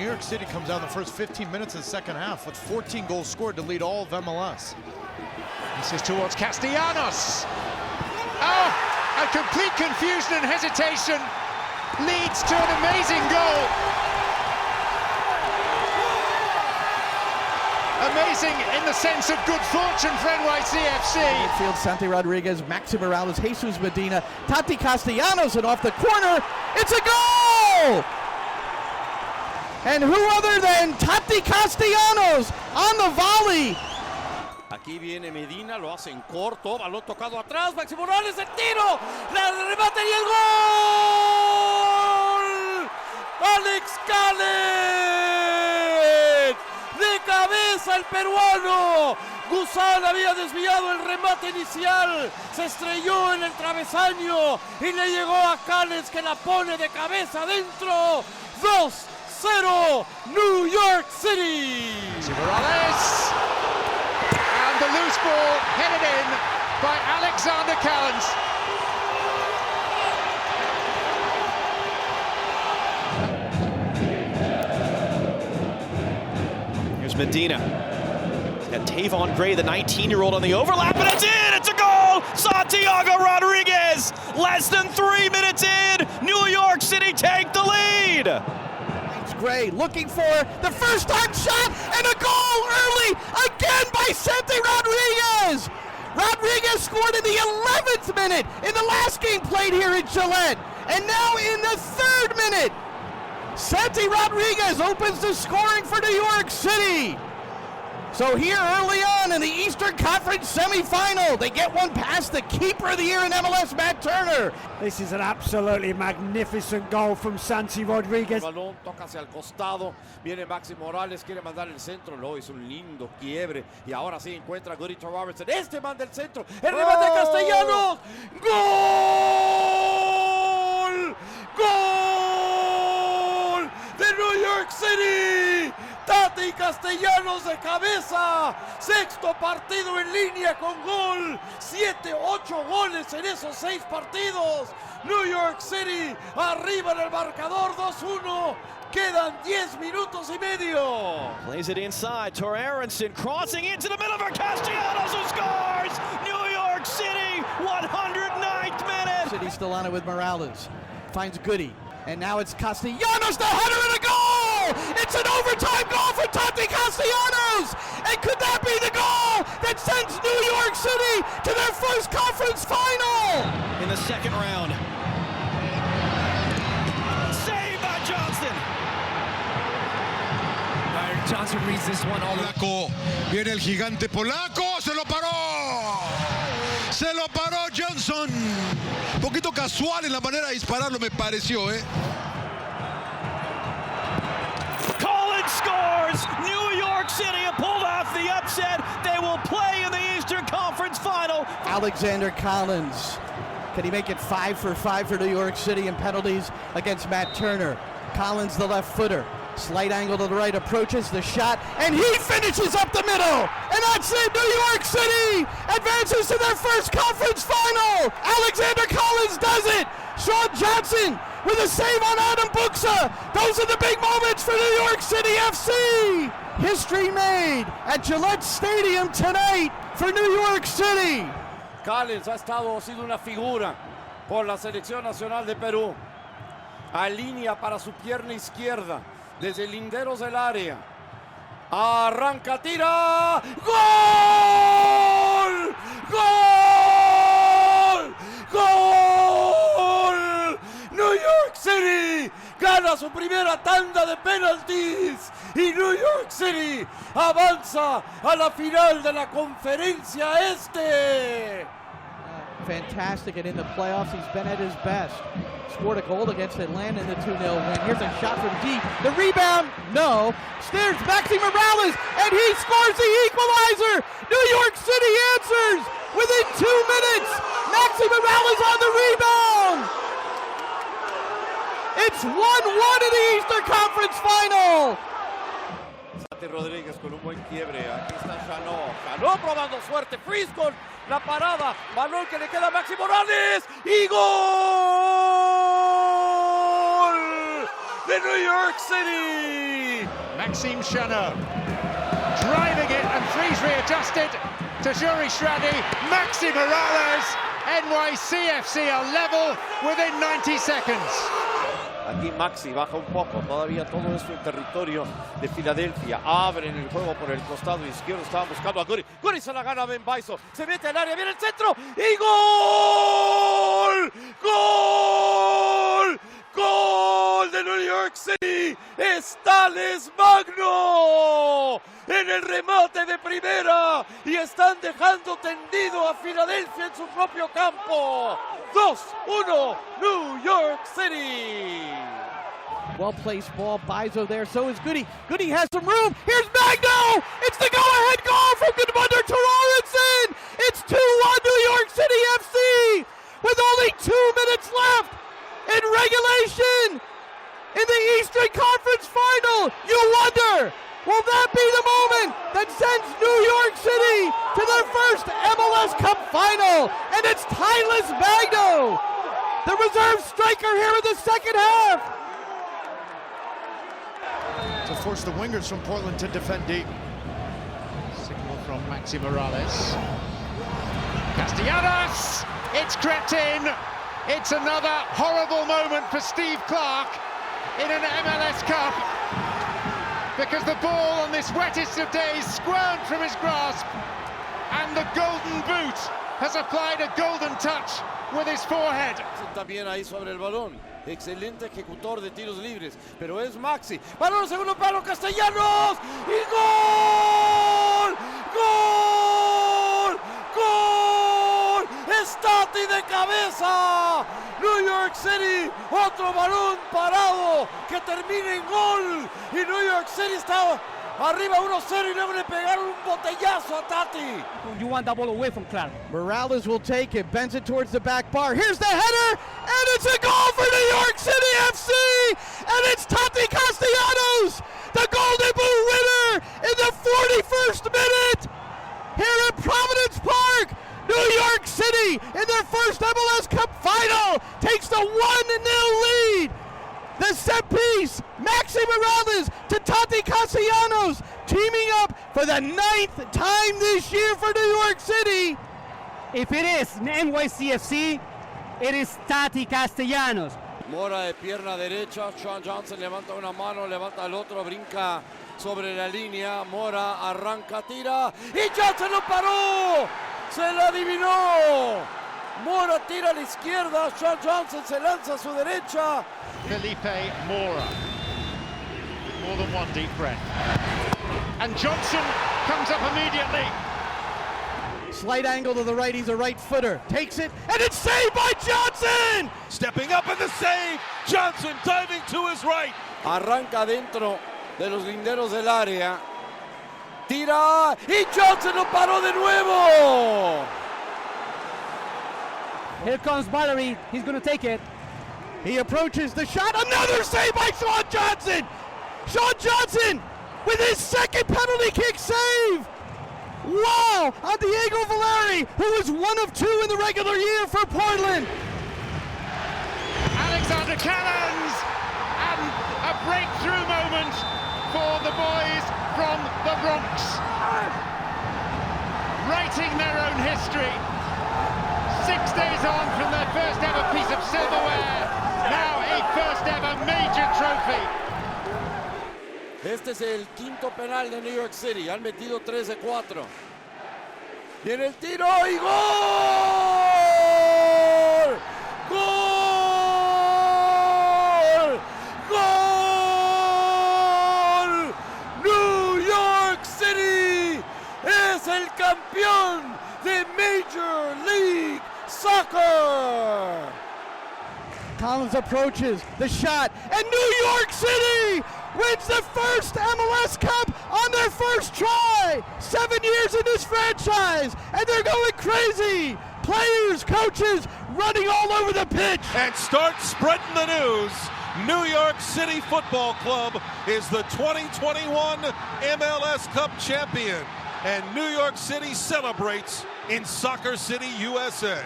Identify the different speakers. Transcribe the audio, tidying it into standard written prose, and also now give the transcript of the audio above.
Speaker 1: New York City comes out in the first 15 minutes of the second half with 14 goals scored to lead all of MLS.
Speaker 2: This is towards Castellanos. Oh, a complete confusion and hesitation leads to an amazing goal. Amazing in the sense of good fortune for NYCFC.
Speaker 3: Midfield, Santi Rodriguez, Maxi Morales, Jesus Medina, Tati Castellanos, and off the corner, it's a goal! And who other than Tati Castellanos on the volley?
Speaker 4: Aquí viene Medina, lo hace en corto, balón tocado atrás, Maxi Morales, el tiro, la remate y el gol. Alex Calen, de cabeza el peruano. Guzán había desviado el remate inicial, se estrelló en el travesaño y le llegó a Callens, que la pone de cabeza adentro. 2-0 New York City.
Speaker 2: Morales. The loose ball headed in by Alexander Callens.
Speaker 5: Here's Medina. Got Tavon Gray, the 19-year-old, on the overlap, and it's in! It's a goal! Santiago Rodriguez! Less than 3 minutes in, New York City take the lead!
Speaker 3: Gray looking for the first time shot and a goal early again by Santi Rodriguez. Rodriguez scored in the 11th minute in the last game played here in Gillette, and now in the 3rd minute, Santi Rodriguez opens the scoring for New York City. So here early on in the Eastern Conference semifinal, they get one past the keeper of the year in MLS, Matt Turner.
Speaker 6: This is an absolutely magnificent goal from Santi Rodriguez.
Speaker 4: El balón toca hacia el costado, viene Maxi Morales, quiere mandar el centro, lo hizo un lindo quiebre y ahora sí encuentra a Goodito Robertson. Este manda el centro, el remate de Castellanos. ¡Gol! ¡Gol! De New York City. Tati Castellanos de cabeza, 6º partido en línea con gol, 7, 8 goles en esos 6 partidos. New York City arriba en el marcador 2-1, quedan 10 minutos y medio.
Speaker 5: Plays it inside, Tor Aronson crossing into the middle of Castellanos, who scores! New York City, 109th minute!
Speaker 3: City still on it with Morales, finds Goody, and now it's Castellanos, the header and a goal! It's an overtime goal for Tati Castellanos! And could that be the goal that sends New York City to their first conference final?
Speaker 5: In the second round. Saved by Johnson!
Speaker 7: Johnson reads this one all polaco. Viene el gigante polaco, se lo paró. Se lo paró Johnson. Un poquito casual en la manera de dispararlo me pareció,
Speaker 5: Scores! New York City have pulled off the upset. They will play in the Eastern Conference Final.
Speaker 3: Alexander Callens. Can he make it 5 for 5 for New York City in penalties against Matt Turner? Collins, the left footer. Slight angle to the right, approaches the shot, and he finishes up the middle. And that's it. New York City advances to their first conference final. Alexander Collins does it. Sean Johnson with a save on Adam Buxa. Those are the big moments for New York City FC. History made at Gillette Stadium tonight for New York City.
Speaker 4: Callens ha sido una figura por la selección nacional de Perú. Alinea para su pierna izquierda desde linderos del área. Arranca, tira. ¡Gol! ¡Gol! ¡Gol! New York City gana su primera tanda de penaltis y New York City avanza a la final de la Conferencia Este.
Speaker 3: Fantastic, and in the playoffs he's been at his best. Scored a goal against Atlanta in the 2-0 win. Here's a shot from deep. The rebound, no. Steers Maxi Morales, and he scores the equalizer. New York City answers within 2 minutes. Maxi Morales on the rebound. It's 1-1 in the Eastern Conference Final.
Speaker 4: Santi Rodriguez con un buen quiebre. Aquí está Chanó. Chanó probando suerte. Freeze con la parada. Balón que le queda a Maxi Morales. Y gol de New York City.
Speaker 2: Maxime Chanot driving it and freeze readjusted to Juri Shradi. Maxi Morales, NYCFC are level within 90 seconds.
Speaker 4: Aquí Maxi baja un poco, todavía todo esto en territorio de Filadelfia. Abren el juego por el costado izquierdo, estaban buscando a Guri. Guri se la gana Ben Baiso, se mete al área, viene el centro y ¡gol! ¡Gol! ¡Gol de New York City! ¡Es Thales Magno! En el remate de primera y están dejando tendido a Filadelfia en su propio campo. 2-1 New York City.
Speaker 3: Well-placed ball, Baiso there, so is Goody. Goody has some room, here's Magno! It's the go-ahead goal from Gudmundur Thorarensen! It's 2-1 New York City FC! With only 2 minutes left in regulation! In the Eastern Conference Final, you wonder, will that be the moment that sends New York City to their first MLS Cup Final? And it's Thales Magno, the reserve striker here in the second half.
Speaker 1: To force the wingers from Portland to defend deep.
Speaker 2: Signal from Maxi Morales. Castellanos! It's crept in. It's another horrible moment for Steve Clark in an MLS Cup, because the ball on this wettest of days squirmed from his grasp, and the golden boot has applied a golden touch with his forehead.
Speaker 4: También ahí sobre el balón. Excelente ejecutor de tiros libres, pero es Maxi. Balón segundo palo, Castellanos y gol. ¡Gol! ¡Gol! ¡Estati de cabeza! New York City, otro balón parado que termina en gol. Y New York City está arriba 1-0 y luego le pegaron un botellazo a Tati.
Speaker 6: You want that ball away from Clark.
Speaker 3: Morales will take it, bends it towards the back bar. Here's the header, and it's a goal for New York City FC! And it's Tati Castellanos, the Golden Boot winner in the 41st minute here at Providence Park. New York City, in their first MLS Cup Final, takes the 1-0 lead. The set piece, Maxi Morales to Tati Castellanos, teaming up for the 9th time this year for New York City.
Speaker 6: If it is NYCFC, it is Tati Castellanos.
Speaker 4: Mora de pierna derecha, Sean Johnson levanta una mano, levanta el otro, brinca sobre la línea, Mora arranca, tira y Johnson lo paró, se la adivinó. Mora tira a la izquierda, Sean Johnson se lanza a su derecha.
Speaker 2: Felipe Mora, with more than one deep breath. And Johnson comes up immediately.
Speaker 3: Slight angle to the right, he's a right footer. Takes it, and it's saved by Johnson!
Speaker 8: Stepping up in the save, Johnson diving to his right.
Speaker 4: Arranca dentro de los linderos del área. Tira y Johnson lo paró de nuevo.
Speaker 6: Here comes Valerie, he's going to take it.
Speaker 3: He approaches the shot, another save by Sean Johnson! Sean Johnson with his second penalty kick save! Wow, on Diego Valeri, who was 1 of 2 in the regular year for Portland.
Speaker 2: Alexander Callens, and a breakthrough moment for the boys from the Bronx. Writing their own history. 6 days on from their first ever piece of silverware, now a first ever major trophy.
Speaker 4: Este es el quinto penal de New York City. Han metido 3 de 4. Viene el tiro y ¡gol! ¡Gol! ¡Gol! New York City es el campeón de Major League Soccer.
Speaker 3: Collins approaches the shot, and New York City wins the first MLS Cup on their first try. 7 years in this franchise, and they're going crazy. Players, coaches, running all over the pitch.
Speaker 8: And start spreading the news. New York City Football Club is the 2021 MLS Cup champion, and New York City celebrates in Soccer City, USA.